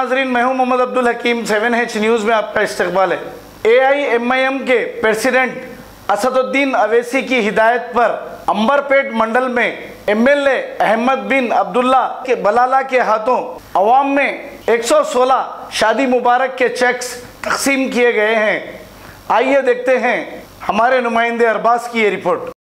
नाजरीन, मैं हूं मोहम्मद अब्दुल हकीम। 7H न्यूज़ में आपका इस्तकबाल है। AIMIM के प्रेसिडेंट असदुद्दीन अवैसी की हिदायत पर अंबरपेट मंडल में MLA अहमद बिन अब्दुल्ला के बलाला के हाथों अवाम में 116 शादी मुबारक के चेक्स तकसीम किए गए हैं। आइए देखते हैं हमारे नुमाइंदे अरबाज की ये रिपोर्ट।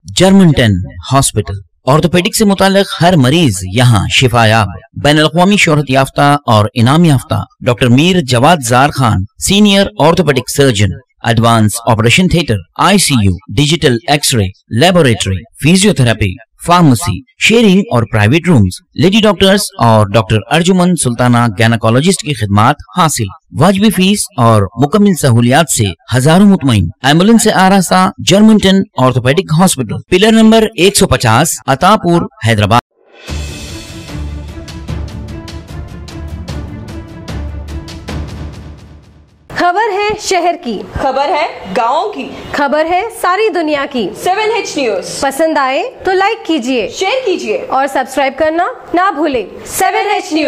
जर्मनटन हॉस्पिटल ऑर्थोपेडिक से मुताल्लिक हर मरीज यहाँ शिफायाब। बैनुल-अक़वामी शोहरत याफ्ता और इनाम याफ्ता doctor Mir Jawad Jar Khan, senior orthopedic surgeon, advance operation theatre, ICU, digital xray, laboratory, physiotherapy, pharmacy, sharing और प्राइवेट रूम्स, लेडी डॉक्टर्स और डॉक्टर अर्जुमन सुल्ताना गैनाकोलॉजिस्ट की खिदमात हासिल। वाजिबी फीस और मुकम्मल सहूलियात से हजारों मुतमईन। एम्बुलेंस से आरास्ता Germanten orthopedic hospital, pillar number 150, Attapur, Hyderabad. खबर है शहर की, खबर है गाँव की, खबर है सारी दुनिया की। 7H न्यूज़ पसंद आए तो लाइक कीजिए, शेयर कीजिए और सब्सक्राइब करना ना भूलें। 7H news.